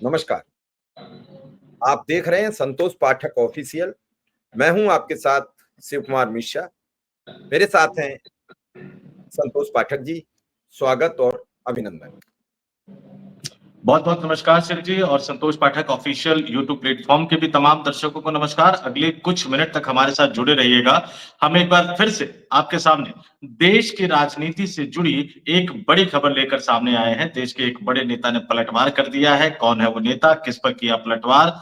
नमस्कार। आप देख रहे हैं संतोष पाठक ऑफिशियल। मैं हूं आपके साथ शिव कुमार मिश्रा। मेरे साथ हैं संतोष पाठक जी। स्वागत और अभिनंदन। बहुत बहुत नमस्कार शिव जी, और संतोष पाठक ऑफिशियल यूट्यूब प्लेटफॉर्म के भी तमाम दर्शकों को नमस्कार। अगले कुछ मिनट तक हमारे साथ जुड़े रहिएगा। हम एक बार फिर से आपके सामने देश की राजनीति से जुड़ी एक बड़ी खबर लेकर सामने आए हैं। देश के एक बड़े नेता ने पलटवार कर दिया है। कौन है वो नेता, किस पर किया पलटवार,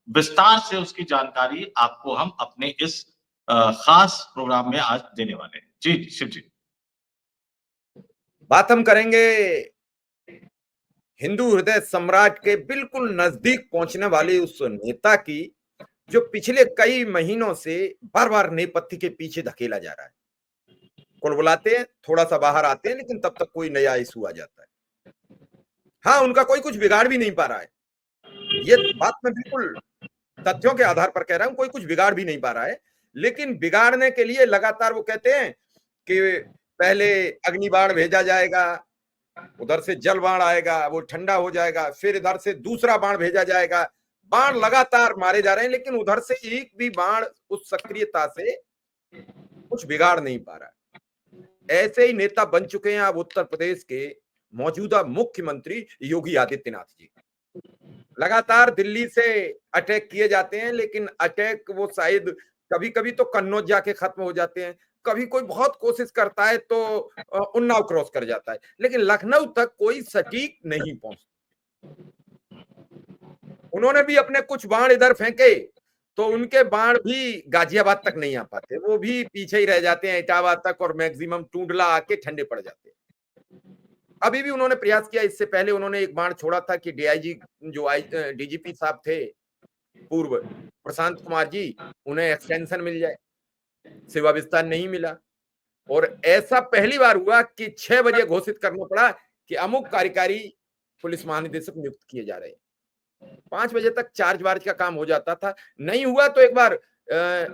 विस्तार से उसकी जानकारी आपको हम अपने इस खास प्रोग्राम में आज देने वाले हैं। जी शिव जी। बात हम करेंगे हिंदू हृदय सम्राट के बिल्कुल नजदीक पहुंचने वाले उस नेता की, जो पिछले कई महीनों से बार बार नेपथ्य के पीछे धकेला जा रहा है। कुलबुलाते हैं, थोड़ा सा बाहर आते हैं, लेकिन तब तक कोई नया इशू आ जाता है। हाँ, उनका कोई कुछ बिगाड़ भी नहीं पा रहा है। ये बात मैं बिल्कुल तथ्यों के आधार पर कह रहा हूं। कोई कुछ बिगाड़ भी नहीं पा रहा है, लेकिन बिगाड़ने के लिए लगातार वो कहते हैं कि पहले अग्निबाण भेजा जाएगा, उधर से जल बाण आएगा, वो ठंडा हो जाएगा, फिर इधर से दूसरा बाण भेजा जाएगा। बाण लगातार मारे जा रहे हैं, लेकिन उधर से एक भी बाण उस सक्रियता से कुछ बिगाड़ नहीं पा रहा है। ऐसे ही नेता बन चुके हैं अब उत्तर प्रदेश के मौजूदा मुख्यमंत्री योगी आदित्यनाथ जी। लगातार दिल्ली से अटैक किए जाते हैं, लेकिन अटैक वो शायद कभी कभी तो कन्नौज जाके खत्म हो जाते हैं, कभी कोई बहुत कोशिश करता है तो उन्नाव क्रॉस कर जाता है, लेकिन लखनऊ तक कोई सटीक नहीं पहुंचता। उन्होंने भी अपने कुछ बाण इधर फेंके तो उनके बाण भी गाजियाबाद तक नहीं आ पाते, वो भी पीछे ही रह जाते हैं इटावा तक, और मैक्सिमम टूंडला आके ठंडे पड़ जाते हैं। अभी भी उन्होंने प्रयास किया। इससे पहले उन्होंने एक बाण छोड़ा था कि डीआईजी जो डीजीपी साहब थे पूर्व, प्रशांत कुमार जी, उन्हें एक्सटेंशन मिल जाए। सेवा विस्तार नहीं मिला, और ऐसा पहली बार हुआ कि 6 बजे घोषित करना पड़ा कि अमुक कार्यकारी पुलिस महानिदेशक नियुक्त किए जा रहे हैं। 5 बजे तक चार्ज वार्ज का काम हो जाता था। नहीं हुआ तो एक बार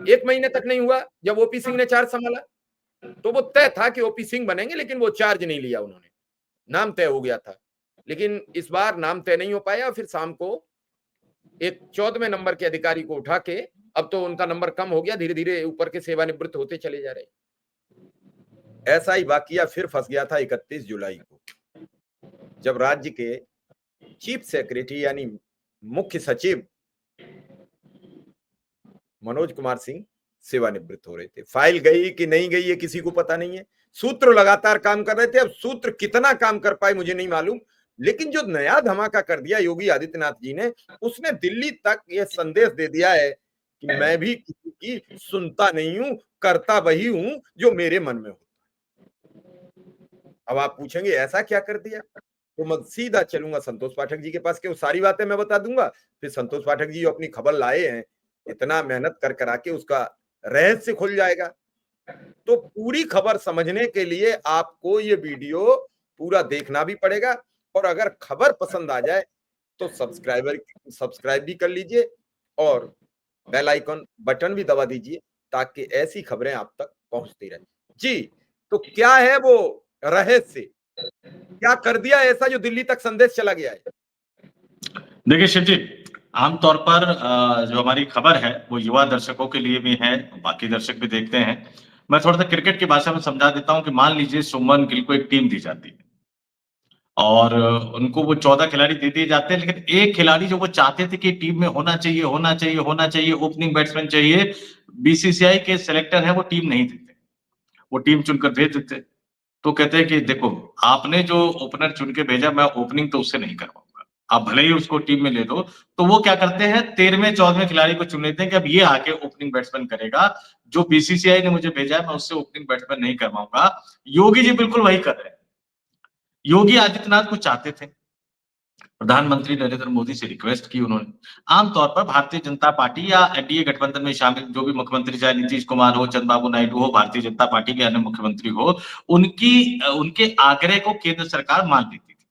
1 महीने तक नहीं हुआ। जब ओपी सिंह ने चार्ज संभाला तो वो तय था कि ओपी सिंह बनेंगे, लेकिन वो चार्ज नहीं लिया उन्होंने। नाम तय हो गया था, लेकिन इस बार नाम तय नहीं हो पाया। फिर शाम को एक 14वें नंबर के अधिकारी को उठा के, अब तो उनका नंबर कम हो गया, धीरे धीरे ऊपर के सेवानिवृत्त होते चले जा रहे। ऐसा ही वाकया फिर फंस गया था 31 जुलाई को, जब राज्य के चीफ सेक्रेटरी यानी मुख्य सचिव मनोज कुमार सिंह सेवानिवृत्त हो रहे थे। फाइल गई कि नहीं गई ये किसी को पता नहीं है। सूत्र लगातार काम कर रहे थे। अब सूत्र कितना काम कर पाए मुझे नहीं मालूम, लेकिन जो नया धमाका कर दिया योगी आदित्यनाथ जी ने, उसने दिल्ली तक यह संदेश दे दिया है कि मैं भी किसी की सुनता नहीं हूं, करता वही हूं जो मेरे मन में होता है। अब आप पूछेंगे ऐसा क्या कर दिया, तो मैं सीधा चलूंगा संतोष पाठक जी के पास के वो सारी बातें मैं बता दूंगा। फिर संतोष पाठक जी जो अपनी खबर लाए हैं, इतना मेहनत कर करा के, उसका रहस्य खुल जाएगा। तो पूरी खबर समझने के लिए आपको ये वीडियो पूरा देखना भी पड़ेगा, और अगर खबर पसंद आ जाए तो सब्सक्राइब भी कर लीजिए और बेल आइकन बटन भी दबा दीजिए, ताकि ऐसी खबरें आप तक पहुंचती रहे। जी, तो क्या है वो रहस्य, क्या कर दिया ऐसा जो दिल्ली तक संदेश चला गया है? देखिए शिव जी, आमतौर पर जो हमारी खबर है वो युवा दर्शकों के लिए भी है, बाकी दर्शक भी देखते हैं। मैं थोड़ा सा क्रिकेट की भाषा में समझा देता हूं कि मान लीजिए शुभमन गिल को एक टीम दी जाती है और उनको वो 14 खिलाड़ी दे दिए जाते हैं, लेकिन एक खिलाड़ी जो वो चाहते थे कि टीम में होना चाहिए, होना चाहिए, होना चाहिए, ओपनिंग बैट्समैन चाहिए, बीसीसीआई के सिलेक्टर है वो टीम नहीं देते, वो टीम चुनकर भेज देते। तो कहते हैं कि देखो आपने जो ओपनर चुन के भेजा, मैं ओपनिंग तो उससे नहीं करवाऊंगा, आप भले ही उसको टीम में ले लो। तो वो क्या करते हैं, 13वें 14वें खिलाड़ी को चुन लेते हैं कि अब ये आके ओपनिंग बैट्समैन करेगा, जो बीसीसीआई ने मुझे भेजा है मैं उससे ओपनिंग बैट्समैन नहीं करवाऊंगा। योगी जी बिल्कुल वही कर रहे हैं। योगी आदित्यनाथ को चाहते थे, प्रधानमंत्री नरेंद्र मोदी से रिक्वेस्ट की उन्होंने। आमतौर पर भारतीय जनता पार्टी या एनडीए गठबंधन में शामिल जो भी मुख्यमंत्री, चाहे नीतीश कुमार हो, चंद्रबाबू नायडू हो, भारतीय जनता पार्टी के अन्य मुख्यमंत्री हो, उनके आग्रह को केंद्र सरकार मान लेती थी,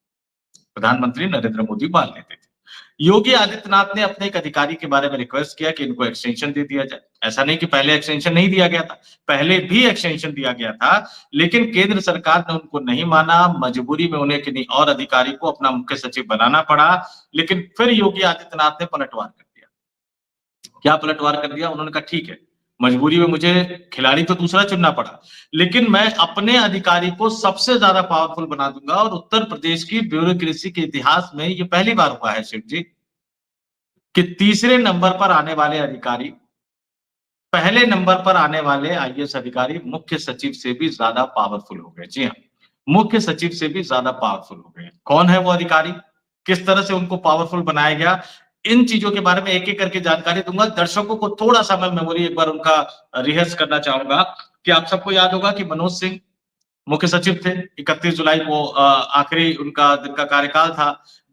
प्रधानमंत्री नरेंद्र मोदी मान लेते थे। योगी आदित्यनाथ ने अपने एक अधिकारी के बारे में रिक्वेस्ट किया कि इनको एक्सटेंशन दे दिया जाए। ऐसा नहीं कि पहले एक्सटेंशन नहीं दिया गया था, पहले भी एक्सटेंशन दिया गया था, लेकिन केंद्र सरकार ने उनको नहीं माना। मजबूरी में उन्हें किन्हीं और अधिकारी को अपना मुख्य सचिव बनाना पड़ा। लेकिन फिर योगी आदित्यनाथ ने पलटवार कर दिया। क्या पलटवार कर दिया? उन्होंने कहा ठीक है, मजबूरी में मुझे खिलाड़ी तो दूसरा चुनना पड़ा, लेकिन मैं अपने अधिकारी को सबसे ज्यादा पावरफुल बना दूंगा। और उत्तर प्रदेश की ब्यूरोक्रेसी के इतिहास में ये पहली बार हुआ है शिव जी कि तीसरे नंबर पर आने वाले अधिकारी, पहले नंबर पर आने वाले आईएएस अधिकारी मुख्य सचिव से भी ज्यादा पावरफुल हो गए। जी हाँ, मुख्य सचिव से भी ज्यादा पावरफुल हो गए। कौन है वो अधिकारी? किस तरह से उनको पावरफुल बनाया गया? इन चीजों के बारे में एक-एक करके जानकारी दूंगा। दर्शकों को थोड़ा-सा मैं मेमोरी एक बार उनका रिहर्स करना चाहूंगा कि आप सबको याद होगा कि मनोज सिंह मुख्य सचिव थे। 31 जुलाई को आखिरी उनका दिन का कार्यकाल था।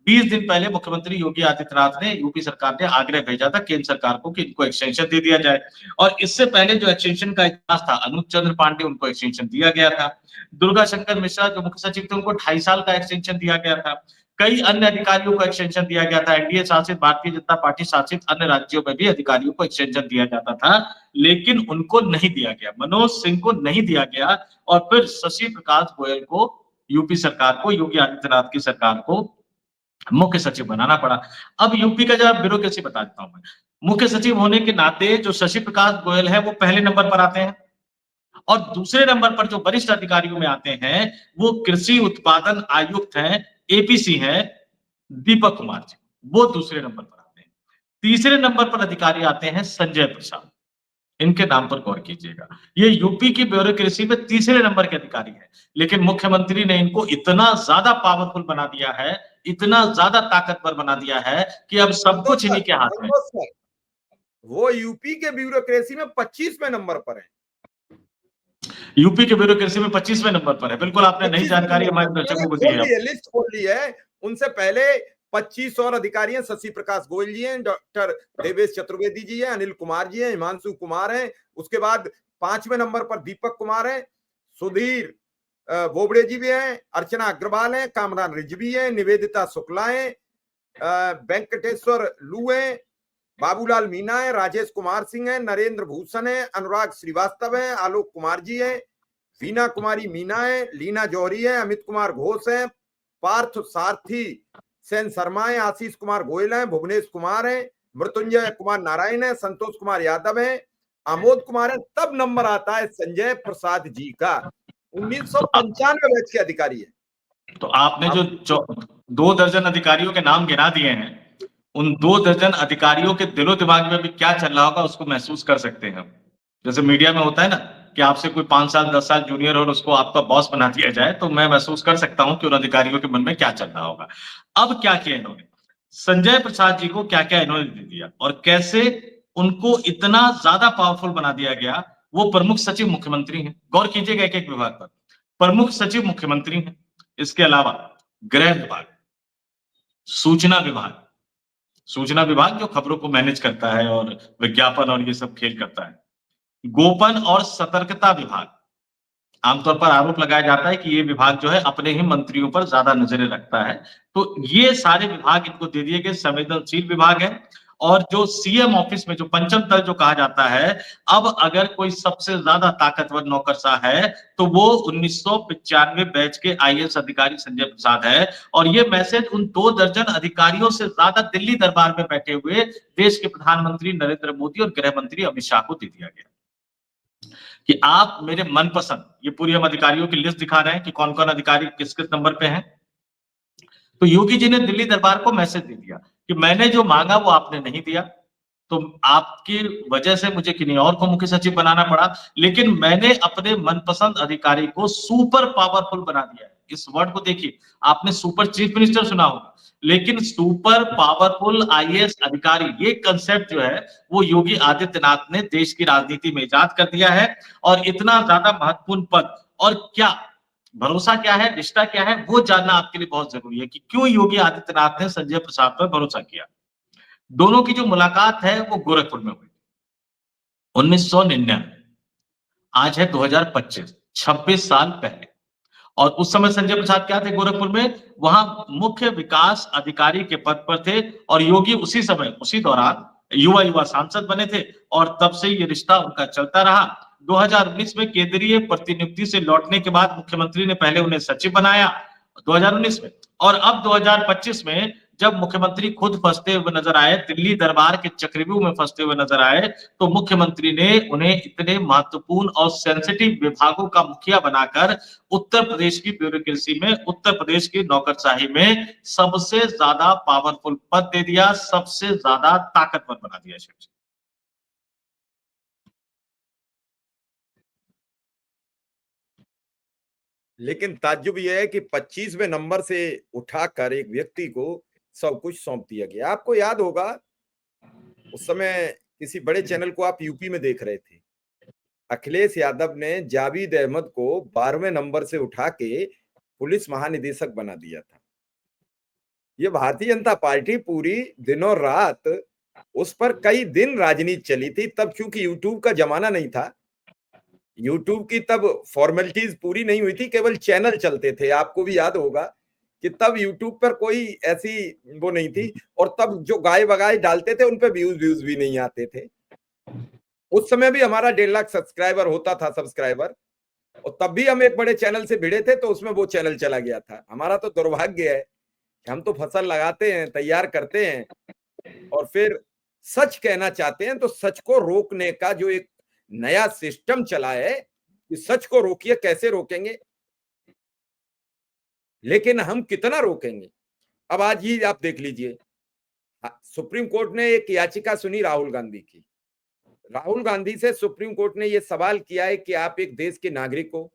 20 दिन पहले मुख्यमंत्री योगी आदित्यनाथ ने, यूपी सरकार ने आग्रह भेजा था केंद्र सरकार को कि इनको एक्सटेंशन दे दिया जाए। और इससे पहले जो एक्सटेंशन का इतिहास था, अनूप चंद्र पांडे, उनको एक्सटेंशन दिया गया था। दुर्गा शंकर मिश्रा जो मुख्य सचिव थे, उनको 2.5 साल का एक्सटेंशन दिया गया था। कई अन्य अधिकारियों को एक्सटेंशन दिया गया था। एनडीए शासित, भारतीय जनता पार्टी शासित अन्य राज्यों में भी अधिकारियों को एक्सटेंशन दिया जाता था, लेकिन उनको नहीं दिया गया। मनोज सिंह को नहीं दिया गया और फिर शशि प्रकाश गोयल को, यूपी सरकार को, योगी आदित्यनाथ की सरकार को मुख्य सचिव बनाना पड़ा। अब यूपी का जरा ब्यूरोक्रेसी बता देता हूं मैं। मुख्य सचिव होने के नाते जो शशि प्रकाश गोयल है वो पहले नंबर पर आते हैं, और दूसरे नंबर पर जो वरिष्ठ अधिकारियों में आते हैं वो कृषि उत्पादन आयुक्त हैं, एपीसी हैं, दीपक कुमार जी, वो दूसरे नंबर पर आते हैं। तीसरे नंबर पर अधिकारी आते हैं संजय प्रसाद। इनके नाम पर गौर कीजिएगा। ये यूपी की ब्यूरोक्रेसी में तीसरे नंबर के अधिकारी हैं, लेकिन मुख्यमंत्री ने इनको इतना ज्यादा पावरफुल बना दिया है, इतना ज्यादा ताकतवर बना दिया है कि अब सब कुछ इन्हीं के हाथ में। वो यूपी के ब्यूरोक्रेसी में 25वें नंबर पर है। यूपी के ब्यूरोक्रेसी में 25वें नंबर पर है। बिल्कुल आपने नई जानकारी हमारे दर्शकों को दी है। लिस्ट खोल ली है। उनसे पहले 25 और अधिकारी हैं। शशि प्रकाश गोयल जी हैं, डॉक्टर देवेश चतुर्वेदी जी हैं, अनिल कुमार जी हैं, हिमांशु कुमार हैं। उसके बाद 5वें नंबर पर दीपक कुमार हैं, सुधीर बोबड़े जी भी हैं, अर्चना अग्रवाल हैं, कामरान रिजवी हैं, निवेदिता शुक्ला हैं, वेंकटेश्वर लू हैं, बाबूलाल मीना है, राजेश कुमार सिंह है, नरेंद्र भूषण है, अनुराग श्रीवास्तव है, आलोक कुमार जी है, वीना कुमारी मीना है, लीना जौहरी है, अमित कुमार घोष है, पार्थ सारथी सेन शर्मा है, आशीष कुमार गोयल है, भुवनेश कुमार है, मृत्युंजय कुमार नारायण है, संतोष कुमार यादव है, आमोद कुमार है। तब नंबर आता है संजय प्रसाद जी का। 1995 बैच के अधिकारी है। तो आपने जो 2 दर्जन अधिकारियों के नाम गिना दिए हैं, उन 2 दर्जन अधिकारियों के दिलो दिमाग में भी क्या चल रहा होगा उसको महसूस कर सकते हैं। जैसे मीडिया में होता है ना कि आपसे कोई 5 साल 10 साल जूनियर और उसको आपका बॉस बना दिया जाए, तो मैं महसूस कर सकता हूं कि उन अधिकारियों के मन में क्या चल रहा होगा। अब क्या किया इन्होंने, संजय प्रसाद जी को क्या क्या इन्होंने दे दिया और कैसे उनको इतना ज्यादा पावरफुल बना दिया गया। वो प्रमुख सचिव मुख्यमंत्री हैं, गौर कीजिएगा एक एक विभाग पर। प्रमुख सचिव मुख्यमंत्री हैं, इसके अलावा गृह विभाग, सूचना विभाग, सूचना विभाग जो खबरों को मैनेज करता है और विज्ञापन और ये सब खेल करता है, गोपन और सतर्कता विभाग। आमतौर पर आरोप लगाया जाता है कि ये विभाग जो है अपने ही मंत्रियों पर ज्यादा नजरें रखता है, तो ये सारे विभाग इनको दे दिए गए। संवेदनशील विभाग है। और जो सीएम ऑफिस में जो पंचम तल जो कहा जाता है, अब अगर कोई सबसे ज्यादा ताकतवर नौकरशाह है तो वो 1995 बैच के आईएएस अधिकारी संजय प्रसाद है। और ये मैसेज उन 2 दर्जन अधिकारियों से ज्यादा दिल्ली दरबार में बैठे हुए देश के प्रधानमंत्री नरेंद्र मोदी और गृह मंत्री अमित शाह को दे दिया गया कि आप मेरे मनपसंद, ये पूरी हम अधिकारियों की लिस्ट दिखा रहे हैं कि कौन कौन अधिकारी किस किस नंबर पे हैं। तो योगी जी ने दिल्ली दरबार को मैसेज दे दिया कि मैंने जो मांगा वो आपने नहीं दिया, तो आपकी वजह से मुझे किन्हीं और को मुख्य सचिव बनाना पड़ा, लेकिन मैंने अपने मनपसंद अधिकारी को सुपर पावरफुल बना दिया। इस वर्ड को देखिए, आपने सुपर चीफ मिनिस्टर सुना होगा, लेकिन सुपर पावरफुल आईएएस अधिकारी, ये कंसेप्ट जो है वो योगी आदित्यनाथ ने देश की राजनीति में इजाद कर दिया है। और इतना ज्यादा महत्वपूर्ण पद, और क्या भरोसा क्या है, रिश्ता क्या है, वो जानना आपके लिए बहुत जरूरी है कि क्यों योगी आदित्यनाथ ने संजय प्रसाद पर भरोसा किया। दोनों की जो मुलाकात है वो गोरखपुर में हुई 1999, आज है 2025, 26 साल पहले। और उस समय संजय प्रसाद क्या थे गोरखपुर में, वहां मुख्य विकास अधिकारी के पद पर थे और योगी उसी समय उसी दौरान युवा सांसद बने थे और तब से ये रिश्ता उनका चलता रहा। 2019 में केंद्रीय प्रतिनियुक्ति से लौटने के बाद मुख्यमंत्री ने पहले उन्हें सचिव बनाया 2019 में, और अब 2025 में जब मुख्यमंत्री खुद फंसते हुए नजर आए, दिल्ली दरबार के चक्रव्यूह में फंसते हुए नजर आए, तो मुख्यमंत्री ने उन्हें इतने महत्वपूर्ण और सेंसिटिव विभागों का मुखिया बनाकर उत्तर प्रदेश की ब्यूरोक्रेसी में, उत्तर प्रदेश की नौकरशाही में सबसे ज्यादा पावरफुल पद दे दिया, सबसे ज्यादा ताकतवर बना दिया। लेकिन ताज्जुब यह है कि 25वें नंबर से उठाकर एक व्यक्ति को सब कुछ सौंप दिया गया। आपको याद होगा उस समय किसी बड़े चैनल को आप यूपी में देख रहे थे, अखिलेश यादव ने जावेद अहमद को 12वें नंबर से उठा के पुलिस महानिदेशक बना दिया था। ये भारतीय जनता पार्टी पूरी दिनों रात उस पर कई दिन राजनीति चली थी। तब क्योंकि यूट्यूब का जमाना नहीं था, यूट्यूब की तब फॉर्मेलिटीज पूरी नहीं हुई थी, केवल चैनल चलते थे। आपको भी याद होगा कि तब यूट्यूब पर कोई ऐसी वो नहीं थी, और तब जो गाय बगाए डालते थे उन पे व्यूज भी नहीं आते थे। उस समय भी हमारा 1.5 लाख सब्सक्राइबर होता था सब्सक्राइबर, और तब भी हम एक बड़े चैनल से भिड़े थे, तो उसमें वो चैनल चला गया था। हमारा तो दुर्भाग्य है कि हम तो फसल लगाते हैं, तैयार करते हैं, और फिर सच कहना चाहते हैं तो सच को रोकने का जो एक नया सिस्टम चला है कि सच को रोकिए, कैसे रोकेंगे, लेकिन हम कितना रोकेंगे। अब आज ही आप देख लीजिए, सुप्रीम कोर्ट ने एक याचिका सुनी राहुल गांधी की। राहुल गांधी से सुप्रीम कोर्ट ने यह सवाल किया है कि आप एक देश के नागरिक हो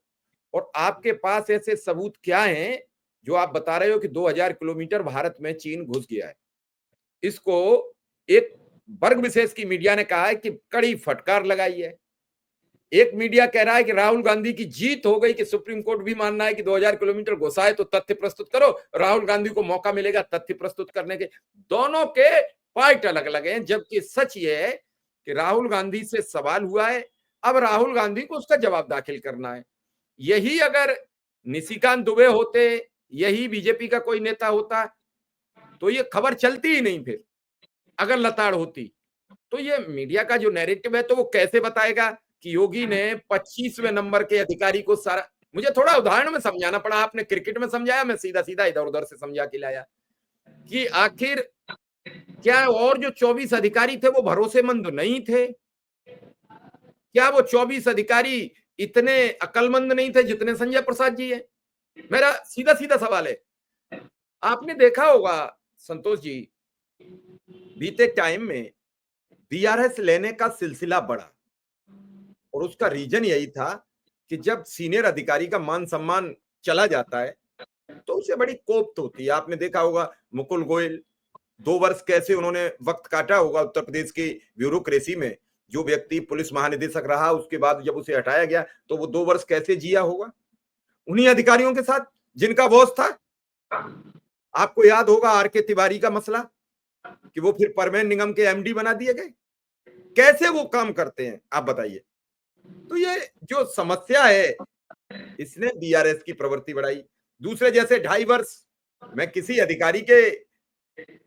और आपके पास ऐसे सबूत क्या हैं जो आप बता रहे हो कि 2000 किलोमीटर भारत में चीन घुस गया है। इसको एक वर्ग विशेष की मीडिया ने कहा है कि कड़ी फटकार लगाई है। एक मीडिया कह रहा है कि राहुल गांधी की जीत हो गई, कि सुप्रीम कोर्ट भी मानना है कि 2000 किलोमीटर घुसा है तो तथ्य प्रस्तुत करो, राहुल गांधी को मौका मिलेगा तथ्य प्रस्तुत करने के। दोनों के पॉइंट अलग अलग हैं, जबकि सच ये है कि राहुल गांधी से सवाल हुआ है, अब राहुल गांधी को उसका जवाब दाखिल करना है। यही अगर निशिकांत दुबे होते, यही बीजेपी का कोई नेता होता, तो ये खबर चलती ही नहीं। फिर अगर लताड़ होती तो ये मीडिया का जो नैरेटिव है तो वो कैसे बताएगा कि योगी ने 25वें नंबर के अधिकारी को सारा। मुझे थोड़ा उदाहरण में समझाना पड़ा, आपने क्रिकेट में समझाया, मैं सीधा सीधा इधर उधर से समझा के लाया कि आखिर क्या और जो 24 अधिकारी थे वो भरोसेमंद नहीं थे? क्या वो 24 अधिकारी इतने अक्लमंद नहीं थे जितने संजय प्रसाद जी है? मेरा सीधा सीधा सवाल है। आपने देखा होगा संतोष जी, बीते टाइम में बीआरएस लेने का सिलसिला बढ़ा, और उसका रीजन यही था कि जब सीनियर अधिकारी का मान सम्मान चला जाता है तो उसे बड़ी कोफ्त होती है। आपने देखा होगा मुकुल गोयल 2 वर्ष कैसे उन्होंने वक्त काटा होगा उत्तर प्रदेश की ब्यूरोक्रेसी में। जो व्यक्ति पुलिस महानिदेशक रहा, उसके बाद जब उसे हटाया गया तो वो 2 वर्ष कैसे जिया होगा उन्हीं अधिकारियों के साथ जिनका बॉस था। आपको याद होगा आर.के. तिवारी का मसला, कि वो फिर परवीन निगम के एमडी बना दिए गए। कैसे वो काम करते हैं आप बताइए। तो ये जो समस्या है इसने बीआरएस की प्रवृत्ति बढ़ाई। दूसरे जैसे 2.5 वर्ष, मैं किसी अधिकारी के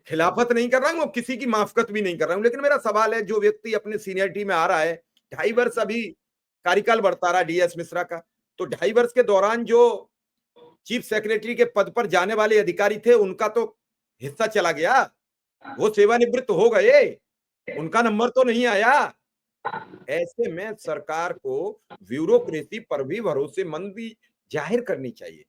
खिलाफत नहीं कर रहा हूं, किसी की माफकत भी नहीं कर रहा हूं, लेकिन मेरा सवाल है जो व्यक्ति अपने सीनियरिटी में आ रहा है, 2.5 वर्ष अभी कार्यकाल बढ़ता रहा डीएस मिश्रा का, तो 2.5 वर्ष के दौरान जो चीफ सेक्रेटरी के पद पर जाने वाले अधिकारी थे उनका तो हिस्सा चला गया, वो सेवानिवृत्त हो गए, उनका नंबर तो नहीं आया। ऐसे में सरकार को ब्यूरोक्रेसी पर भी भरोसेमंदी जाहिर करनी चाहिए।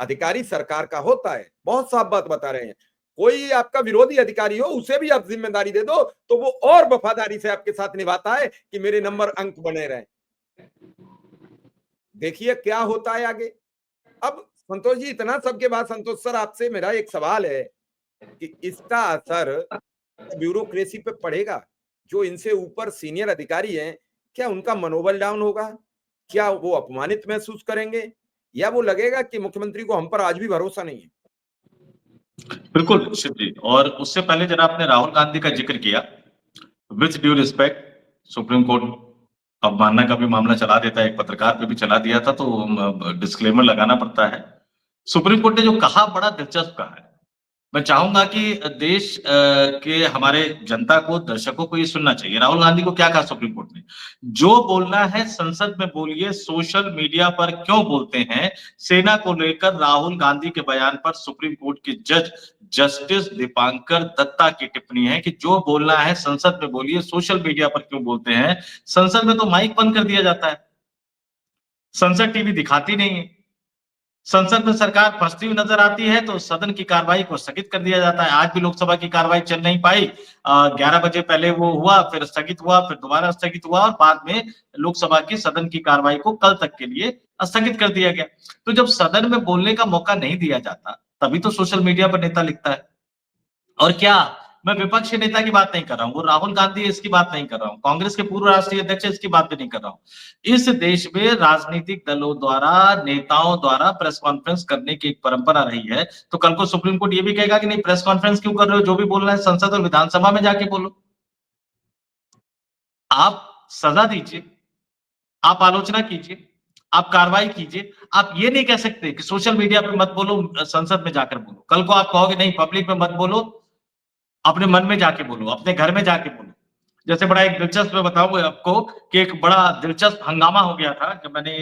अधिकारी सरकार का होता है, बहुत साफ बात बता रहे हैं। कोई आपका विरोधी अधिकारी हो उसे भी आप जिम्मेदारी दे दो तो वो और वफादारी से आपके साथ निभाता है कि मेरे नंबर अंक बने रहे। देखिए क्या होता है आगे। अब संतोष जी, इतना सबके बाद संतोष सर आपसे मेरा एक सवाल है कि इसका असर ब्यूरोक्रेसी पे पड़ेगा? जो इनसे ऊपर सीनियर अधिकारी हैं, क्या उनका मनोबल डाउन होगा? क्या वो अपमानित महसूस करेंगे, या वो लगेगा कि मुख्यमंत्री को हम पर आज भी भरोसा नहीं है? बिल्कुल शिव जी, और उससे पहले जरा आपने राहुल गांधी का जिक्र किया, with due respect, supreme court अवमानना का भी मामला चला देता है, एक पत्रकार पे भी चला दिया था, तो डिस्क्लेमर लगाना पड़ता है। सुप्रीम कोर्ट ने जो कहा बड़ा दिलचस्प कहा है। मैं चाहूंगा कि देश के हमारे जनता को, दर्शकों को ये सुनना चाहिए। राहुल गांधी को क्या कहा सुप्रीम कोर्ट ने? जो बोलना है संसद में बोलिए, सोशल मीडिया पर क्यों बोलते हैं? सेना को लेकर राहुल गांधी के बयान पर सुप्रीम कोर्ट के जज जस्टिस दीपांकर दत्ता की टिप्पणी है कि जो बोलना है संसद में बोलिए, सोशल मीडिया पर क्यों बोलते हैं? संसद में तो माइक बंद कर दिया जाता है, संसद टीवी दिखाती नहीं है। संसद में सरकार फंसती हुई नजर आती है तो सदन की कार्रवाई को स्थगित कर दिया जाता है। आज भी लोकसभा की कार्रवाई चल नहीं पाई। 11 बजे पहले वो हुआ, फिर स्थगित हुआ, फिर दोबारा स्थगित हुआ और बाद में लोकसभा की सदन की कार्रवाई को कल तक के लिए स्थगित कर दिया गया। तो जब सदन में बोलने का मौका नहीं दिया जाता, तभी तो सोशल मीडिया पर नेता लिखता है। और क्या मैं विपक्ष के नेता की बात नहीं कर रहा हूं, वो राहुल गांधी इसकी बात नहीं कर रहा हूं, कांग्रेस के पूर्व राष्ट्रीय अध्यक्ष इसकी बात भी नहीं कर रहा हूं। इस देश में राजनीतिक दलों द्वारा, नेताओं द्वारा प्रेस कॉन्फ्रेंस करने की एक परंपरा रही है। तो कल को सुप्रीम कोर्ट ये भी कहेगा कि नहीं, प्रेस कॉन्फ्रेंस क्यों कर रहे हो? जो भी बोलना है संसद और विधानसभा में जाके बोलो। आप सजा दीजिए, आप आलोचना कीजिए, आप कार्रवाई कीजिए। आप ये नहीं कह सकते कि सोशल मीडिया पे मत बोलो, संसद में जाकर बोलो। कल को आप कहोगे नहीं, पब्लिक में मत बोलो, अपने मन में जाके बोलो, अपने घर में जाके बोलो। जैसे बड़ा एक दिलचस्प मैं बताऊं आपको कि एक बड़ा दिलचस्प हंगामा हो गया था जब मैंने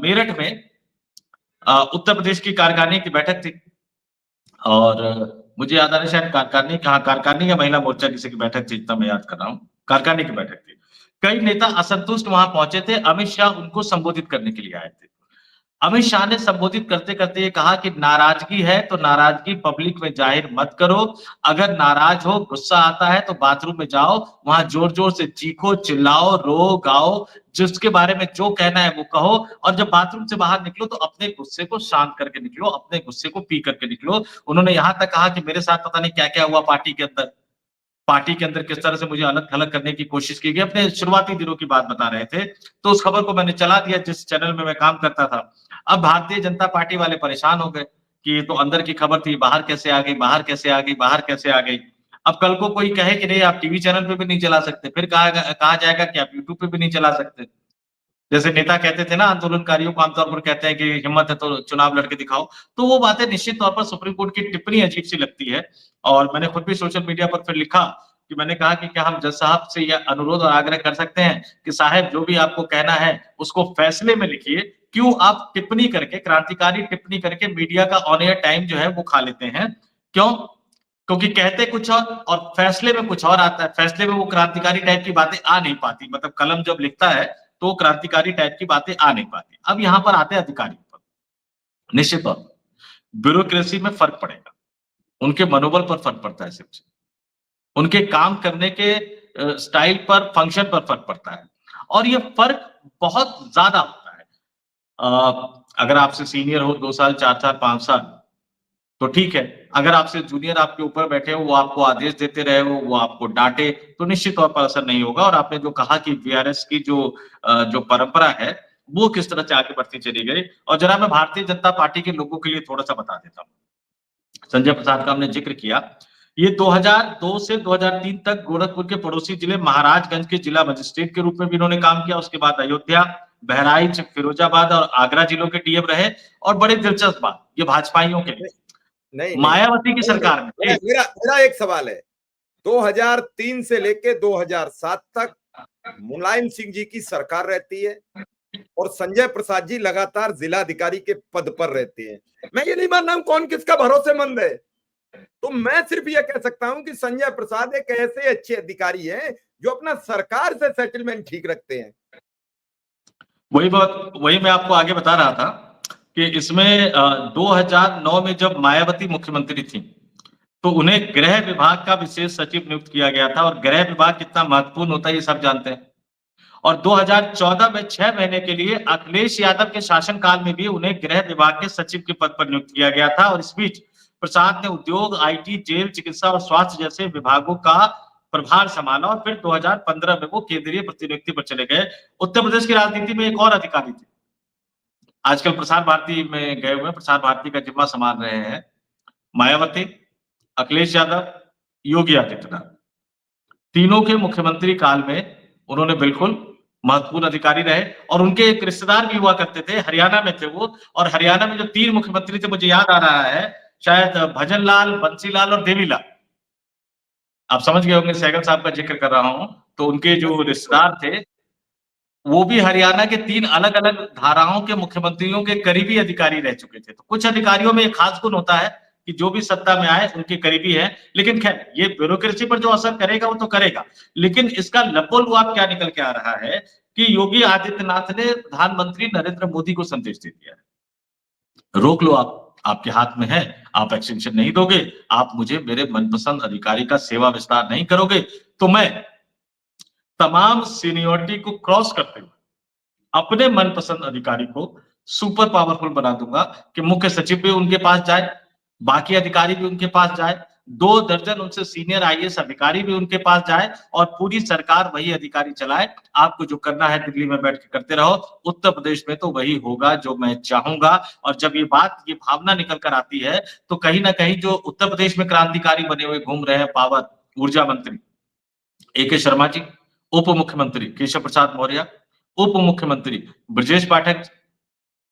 मेरठ में उत्तर प्रदेश की कार्यकारिणी की बैठक थी और मुझे याद आ रहा है शायद कार्यकारिणी या महिला मोर्चा किसी की बैठक थी, इतना मैं याद कर रहा हूँ। कार्यकारिणी की बैठक थी। कई नेता असंतुष्ट वहां पहुंचे थे, अमित शाह उनको संबोधित करने के लिए आए थे। अमित शाह ने संबोधित करते करते ये कहा कि नाराजगी है तो नाराजगी पब्लिक में जाहिर मत करो। अगर नाराज हो, गुस्सा आता है तो बाथरूम में जाओ, वहां जोर जोर से चीखो, चिल्लाओ, रो, गाओ, जिसके बारे में जो कहना है वो कहो। और जब बाथरूम से बाहर निकलो तो अपने गुस्से को शांत करके निकलो, अपने गुस्से को पी करके निकलो। उन्होंने यहां तक कहा कि मेरे साथ पता नहीं क्या क्या हुआ पार्टी के अंदर किस तरह से मुझे अलग थलग करने की कोशिश की गई। अपने शुरुआती दिनों की बात बता रहे थे। तो उस खबर को मैंने चला दिया जिस चैनल में मैं काम करता था। अब भारतीय जनता पार्टी वाले परेशान हो गए कि ये तो अंदर की खबर थी, बाहर कैसे आ गई, बाहर कैसे आ गई, बाहर कैसे आ गई। अब कल को कोई कहे कि नहीं आप टीवी चैनल पे भी नहीं चला सकते, फिर कहा जाएगा कि आप यूट्यूब पे भी नहीं चला सकते। जैसे नेता कहते थे ना, आंदोलनकारियों को आमतौर पर कहते हैं कि हिम्मत है तो चुनाव लड़के दिखाओ। तो वो बातें निश्चित तौर पर सुप्रीम कोर्ट की टिप्पणी अजीब सी लगती है। और मैंने खुद भी सोशल मीडिया पर फिर लिखा कि मैंने कहा कि क्या हम जज साहब से यह अनुरोध और आग्रह कर सकते हैं कि साहब जो भी आपको कहना है उसको फैसले में लिखिए। क्यों आप टिप्पणी करके, क्रांतिकारी टिप्पणी करके मीडिया का ऑन एयर टाइम जो है वो खा लेते हैं? क्यों? क्योंकि कहते कुछ और फैसले में कुछ और आता है। फैसले में वो क्रांतिकारी टाइप की बातें आ नहीं पाती, मतलब कलम जब लिखता है तो क्रांतिकारी टाइप की बातें आ नहीं पाती। अब यहाँ पर आते हैं अधिकारियों पर। निश्चित तौर पर ब्यूरोक्रेसी में फर्क पड़ेगा, उनके मनोबल पर फर्क पड़ता है, सिर्फ उनके काम करने के स्टाइल पर, फंक्शन पर फर्क पड़ता है और ये फर्क बहुत ज्यादा होता है। अगर आपसे सीनियर हो 2 साल, 4 साल, 5 साल तो ठीक है। अगर आपसे जूनियर आपके ऊपर बैठे हो, वो आपको आदेश देते रहे हो, वो आपको डांटे, तो निश्चित तौर पर असर नहीं होगा। और आपने जो कहा कि वीआरएस की जो परंपरा है वो किस तरह से आगे बढ़ती चली गई। और जरा मैं भारतीय जनता पार्टी के लोगों के लिए थोड़ा सा बता देता हूँ। संजय प्रसाद का हमने जिक्र किया। ये 2002 से 2003 तक गोरखपुर के पड़ोसी जिले महाराजगंज के जिला मजिस्ट्रेट के रूप में भी इन्होंने काम किया। उसके बाद अयोध्या, बहराइच, फिरोजाबाद और आगरा जिलों के डीएम रहे। और बड़ी दिलचस्प बात, ये भाजपाइयों के लिए नहीं नहीं मायावती की सरकार में मेरा मेरा एक सवाल है। 2003 से लेके 2007 तक मुलायम सिंह जी की सरकार रहती है और संजय प्रसाद जी लगातार जिलाधिकारी के पद पर रहते हैं। मैं ये नहीं मान रहा हूं कौन किसका भरोसेमंद है। तो मैं सिर्फ ये कह सकता हूं कि संजय प्रसाद एक ऐसे अच्छे अधिकारी हैं जो अपना सरकार से सेटलमेंट ठीक रखते हैं। वही मैं आपको आगे बता रहा था कि इसमें 2009 में जब मायावती मुख्यमंत्री थी तो उन्हें गृह विभाग का विशेष सचिव नियुक्त किया गया था। और गृह विभाग कितना महत्वपूर्ण होता है ये सब जानते हैं। और 2014 में 6 महीने के लिए अखिलेश यादव के शासनकाल में भी उन्हें गृह विभाग के सचिव के पद पर नियुक्त किया गया था। और इस बीच प्रसाद ने उद्योग, आईटी, जेल, चिकित्सा और स्वास्थ्य जैसे विभागों का प्रभार संभाला और फिर 2015 में वो केंद्रीय प्रतिनियुक्ति पर चले गए। उत्तर प्रदेश की राजनीति में एक और अधिकारी थे, आजकल प्रसार भारती में गए हुए, प्रसार भारती का जिम्मा संभाल रहे हैं, मायावती, अखिलेश यादव, योगी आदित्यनाथ। तीनों के मुख्यमंत्री काल में उन्होंने बिल्कुल महत्वपूर्ण अधिकारी रहे और उनके एक रिश्तेदार भी हुआ करते थे, हरियाणा में थे वो। और हरियाणा में जो 3 मुख्यमंत्री थे, मुझे याद आ रहा है, शायद भजन लाल, बंसी लाल और देवीलाल। आप समझ गए होंगे सहगल साहब का जिक्र कर रहा हूँ। तो उनके जो बिल्कुल। रिश्तेदार थे, वो भी हरियाणा के 3 अलग-अलग धाराओं के मुख्यमंत्रियों के करीबी अधिकारी रह चुके थे। तो कुछ अधिकारियों में एक खास गुण होता है कि जो भी सत्ता में आए उनके करीबी हैं। लेकिन खैर ये ब्यूरोक्रेसी पर जो असर करेगा वो तो करेगा। लेकिन इसका लपोलुआब क्या निकल के आ रहा है कि योगी आदित्यनाथ ने प्रधानमंत्री नरेंद्र मोदी को संदेश दे दिया है। रोक लो आप, आपके हाथ में है, आप एक्सटेंशन नहीं दोगे, आप मुझे मेरे मनपसंद अधिकारी का सेवा विस्तार नहीं करोगे, तो मैं तमाम सीनियरिटी को क्रॉस करते हुए अपने मनपसंद अधिकारी को सुपर पावरफुल बना दूंगा कि मुख्य सचिव भी उनके पास जाए, बाकी अधिकारी भी उनके पास जाए, 2 दर्जन उनसे सीनियर आईएएस अधिकारी भी उनके पास जाए और पूरी सरकार वही अधिकारी चलाए। आपको जो करना है दिल्ली में बैठ के करते रहो, उत्तर प्रदेश में तो वही होगा जो मैं चाहूंगा। और जब ये भावना निकल कर आती है, तो कहीं ना कहीं जो उत्तर प्रदेश में क्रांतिकारी बने हुए घूम रहे हैं पावर, ऊर्जा मंत्री एके शर्मा जी, उप मुख्यमंत्री केशव प्रसाद मौर्य, उप मुख्यमंत्री ब्रजेश पाठक,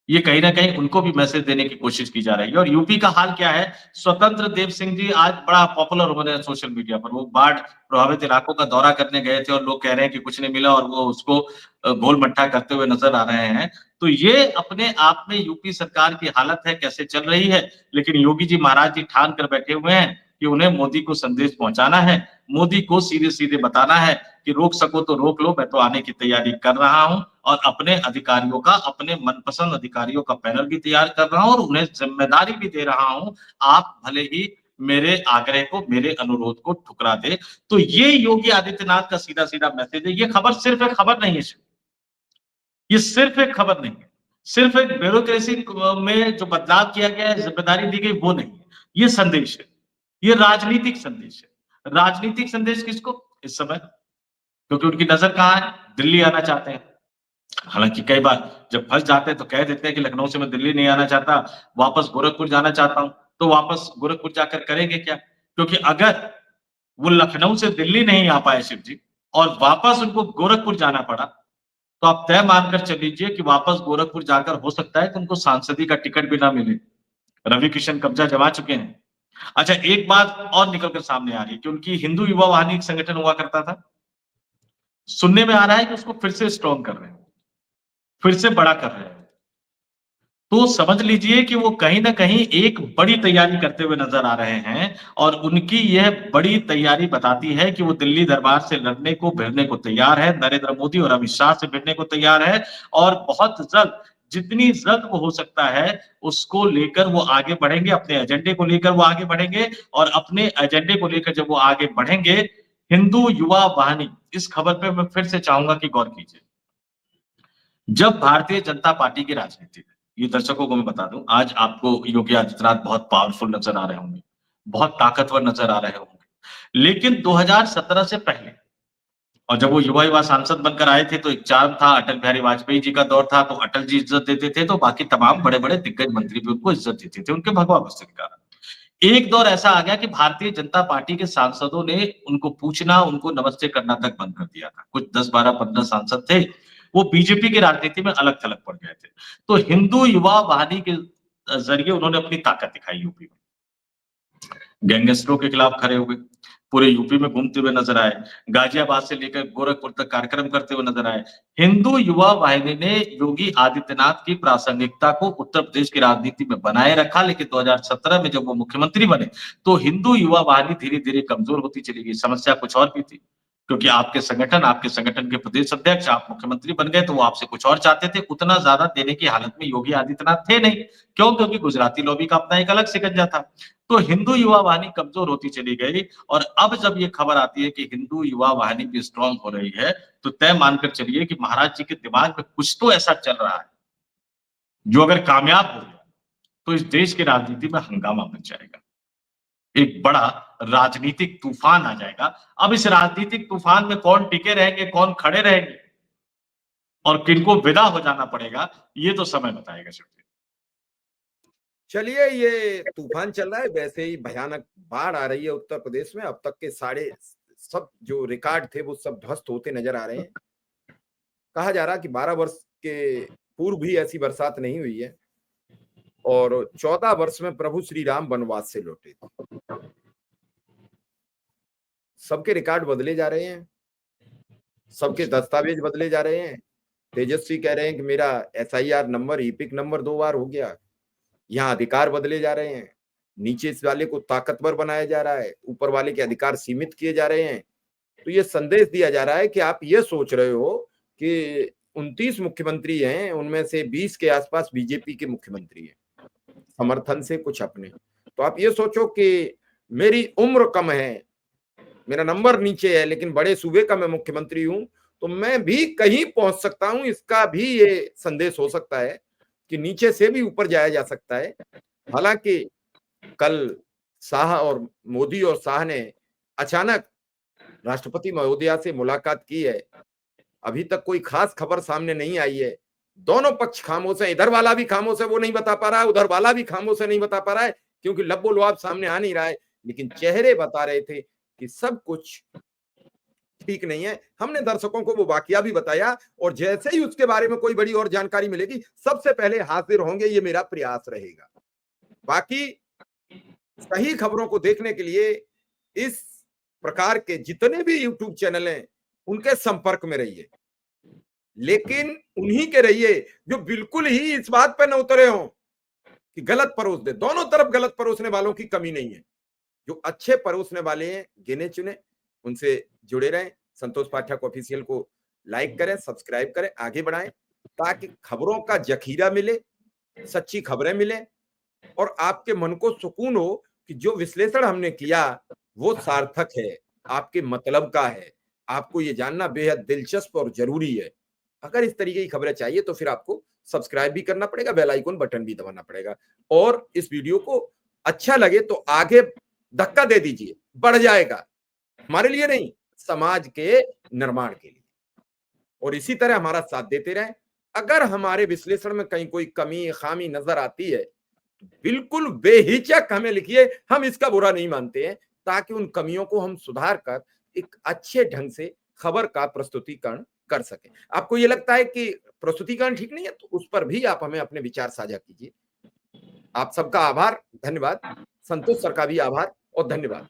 ये कहीं न कहीं उनको भी मैसेज देने की कोशिश की जा रही है। और यूपी का हाल क्या है? स्वतंत्र देव सिंह जी आज बड़ा पॉपुलर हो रहे हैं सोशल मीडिया पर। वो बाढ़ प्रभावित इलाकों का दौरा करने गए थे और लोग कह रहे हैं कि कुछ नहीं मिला और वो उसको गोल-मट्टा करते हुए नज़र आ रहे हैं। तो ये अपने आप में यूपी सरकार की हालत है, कैसे चल रही है। लेकिन योगी जी महाराज जी ठान कर बैठे हुए हैं कि उन्हें मोदी को संदेश पहुँचाना है, मोदी को सीधे-सीधे बताना है कि रोक सको तो रोक लो, मैं तो आने की तैयारी कर रहा हूँ। और अपने अधिकारियों का, अपने मनपसंद अधिकारियों का पैनल भी तैयार कर रहा हूँ और उन्हें ज़िम्मेदारी भी दे रहा हूँ। आप भले ही मेरे आग्रह को, मेरे अनुरोध को ठुकरा दें। तो ये योगी आदित्यनाथ का सीधा-सीधा मैसेज है। ये खबर सिर्फ एक खबर नहीं है, ये सिर्फ एक खबर नहीं है। सिर्फ एक ब्यूरोक्रेसी में जो बदलाव किया गया है, ज़िम्मेदारी दी गई वो नहीं है। ये संदेश है। ये राजनीतिक संदेश है। राजनीतिक संदेश किसको? इस समय, क्योंकि उनकी नज़र कहाँ है? दिल्ली आना चाहते हैं। हालाँकि कई बार जब फँस जाते हैं तो कह देते हैं कि लखनऊ से मैं दिल्ली नहीं आना चाहता, वापस गोरखपुर जाना चाहता हूँ। तो वापस गोरखपुर जाकर करेंगे क्या? क्योंकि अगर वो लखनऊ से दिल्ली नहीं आ पाए शिव जी और वापस उनको गोरखपुर जाना पड़ा, तो आप तय मानकर चल लीजिए कि वापस गोरखपुर जाकर हो सकता है कि उनको सांसदी का टिकट भी ना मिले। रवि किशन कब्जा जमा चुके हैं। अच्छा, एक बात और निकल कर सामने आ रही है कि उनकी हिंदू युवा वाहिनी एक संगठन हुआ करता था। सुनने में आ रहा है कि उसको फिर से स्ट्रॉन्ग कर रहे हैं, फिर से बड़ा कर रहे हैं। तो समझ लीजिए कि वो कहीं न कहीं एक बड़ी तैयारी करते हुए नज़र आ रहे हैं और उनकी यह बड़ी तैयारी बताती है कि वो दिल्ली दरबार से लड़ने को, भिड़ने को तैयार है, नरेंद्र मोदी और अमित शाह से भिड़ने को तैयार है और बहुत जल्द, जितनी जल्द वो हो सकता है, उसको लेकर वो आगे बढ़ेंगे, अपने एजेंडे को लेकर वो आगे बढ़ेंगे और अपने एजेंडे को लेकर जब वो आगे बढ़ेंगे, हिंदू युवा वाहिनी, इस खबर पे मैं फिर से चाहूँगा कि गौर कीजिए। जब भारतीय जनता पार्टी की राजनीति में, ये दर्शकों को मैं बता दूं, आज आपको योगी आदित्यनाथ बहुत पावरफुल नजर आ रहे होंगे, बहुत ताकतवर नजर आ रहे होंगे। लेकिन 2017 से पहले और जब वो युवा युवा सांसद बनकर आए थे तो एक चार्म था, अटल बिहारी वाजपेयी जी का दौर था, तो अटल जी इज्जत देते थे, तो बाकी तमाम बड़े-बड़े दिग्गज मंत्री भी उनको इज्जत देते थे, उनके भगवा बस्ते के कारण। एक दौर ऐसा आ गया कि भारतीय जनता पार्टी के सांसदों ने उनको पूछना, उनको नमस्ते करना तक बंद कर दिया था। कुछ 10, 12, 15 सांसद थे, वो बीजेपी की राजनीति में अलग-थलग पड़ गए थे। तो हिंदू युवा वाहिनी के ज़रिए उन्होंने अपनी ताकत दिखाई यूपी में। गैंगस्टरों के खिलाफ खड़े हुए, पूरे यूपी में घूमते हुए नजर आए, गाजियाबाद से लेकर गोरखपुर तक कार्यक्रम करते हुए नजर आए। हिंदू युवा वाहिनी ने योगी आदित्यनाथ की प्रासंगिकता को उत्तर प्रदेश की राजनीति में बनाए रखा, लेकिन 2017 में जब वो मुख्यमंत्री बने, तो हिंदू युवा वाहिनी धीरे-धीरे कमजोर होती चली गई। समस्या कुछ और भी थी, क्योंकि आपके संगठन के प्रदेश अध्यक्ष, आप मुख्यमंत्री बन गए, तो वो आपसे कुछ और चाहते थे। उतना ज़्यादा देने की हालत में योगी आदित्यनाथ थे नहीं। क्यों? क्योंकि गुजराती लॉबी का अपना एक अलग शिकंजा था। तो हिंदू युवा वाहिनी कमजोर होती चली गई और अब जब ये खबर आती है कि हिंदू युवा वाहिनी भी स्ट्रांग हो रही है, तो तय मानकर चलिए कि महाराज जी के दिमाग में कुछ तो ऐसा चल रहा है, जो अगर कामयाब हो गया, तो इस देश की राजनीति में हंगामा मच जाएगा। एक बड़ा राजनीतिक तूफान आ जाएगा। अब इस राजनीतिक तूफान में कौन टिके रहेंगे, कौन खड़े रहेंगे और किनको विदा हो जाना पड़ेगा, ये तो समय बताएगा शिव जी। चलिए, ये तूफान चल रहा है, वैसे ही भयानक बाढ़ आ रही है उत्तर प्रदेश में। अब तक के सारे सब जो रिकॉर्ड थे वो सब ध्वस्त होते नजर आ रहे हैं। कहा जा रहा है कि 12 वर्ष के पूर्व भी ऐसी बरसात नहीं हुई है और 14 वर्ष में प्रभु श्री राम वनवास से लौटे थे। सबके रिकॉर्ड बदले जा रहे हैं, सबके दस्तावेज बदले जा रहे हैं। तेजस्वी कह रहे हैं कि मेरा एसआईआर नंबर, ईपिक नंबर 2 बार हो गया। यहाँ अधिकार बदले जा रहे हैं, नीचे इस वाले को ताकतवर बनाया जा रहा है, ऊपर वाले के अधिकार सीमित किए जा रहे हैं। तो ये संदेश दिया जा रहा है कि आप ये सोच रहे हो कि 29 मुख्यमंत्री हैं, उनमें से 20 के आसपास बीजेपी के मुख्यमंत्री हैं, समर्थन से कुछ अपने। तो आप ये सोचो कि मेरी उम्र कम है, मेरा नंबर नीचे है, लेकिन बड़े सूबे का मैं मुख्यमंत्री हूं, तो मैं भी कहीं पहुंच सकता हूं। इसका भी ये संदेश हो सकता है कि नीचे से भी ऊपर जाया जा सकता है। हालांकि कल शाह और मोदी और शाह ने अचानक राष्ट्रपति महोदया से मुलाकात की है। अभी तक कोई खास खबर सामने नहीं आई है। दोनों पक्ष खामोश है, इधर वाला भी खामोश है, वो नहीं बता पा रहा है, उधर वाला भी खामोश है, नहीं बता पा रहा है, क्योंकि लब्बो लुआब सामने आ नहीं रहा है। लेकिन चेहरे बता रहे थे कि सब कुछ ठीक नहीं है। हमने दर्शकों को वो वाकया भी बताया और जैसे ही उसके बारे में कोई बड़ी और जानकारी मिलेगी सबसे पहले हाजिर होंगे, ये मेरा प्रयास रहेगा। बाकी सही खबरों को देखने के लिए इस प्रकार के जितने भी यूट्यूब चैनल हैं उनके संपर्क में रहिए, लेकिन उन्हीं के रहिए जो बिल्कुल ही इस बात पर न उतरे हों कि गलत परोस दे। दोनों तरफ गलत परोसने वालों की कमी नहीं है। जो अच्छे परोसने वाले हैं, गिने चुने, उनसे जुड़े रहें। संतोष पाठक ऑफिशियल को लाइक करें, सब्सक्राइब करें, आगे बढ़ाएं, ताकि खबरों का जखीरा मिले, सच्ची खबरें मिले और आपके मन को सुकून हो कि जो विश्लेषण हमने किया वो सार्थक है, आपके मतलब का है। आपको ये जानना बेहद दिलचस्प और जरूरी है। अगर इस तरीके की खबरें चाहिए तो फिर आपको सब्सक्राइब भी करना पड़ेगा, बेल आइकन बटन भी दबाना पड़ेगा और इस वीडियो को अच्छा लगे तो आगे धक्का दे दीजिए, बढ़ जाएगा। हमारे लिए नहीं, समाज के निर्माण के लिए। और इसी तरह हमारा साथ देते रहें। अगर हमारे विश्लेषण में कहीं कोई कमी खामी नजर आती है, बिल्कुल बेहिचक हमें लिखिए, हम इसका बुरा नहीं मानते हैं, ताकि उन कमियों को हम सुधार कर एक अच्छे ढंग से खबर का प्रस्तुतिकरण कर सकें। आपको ये लगता है कि प्रस्तुतिकरण ठीक नहीं है, तो उस पर भी आप हमें अपने विचार साझा कीजिए। आप सबका आभार, धन्यवाद। संतोष सर का भी आभार और धन्यवाद।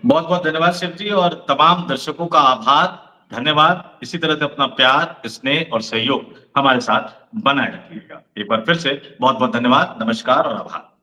बहुत बहुत धन्यवाद शिव जी और तमाम दर्शकों का आभार, धन्यवाद। इसी तरह से अपना प्यार, स्नेह और सहयोग हमारे साथ बनाए रखिएगा। एक बार फिर से बहुत बहुत धन्यवाद, नमस्कार और आभार।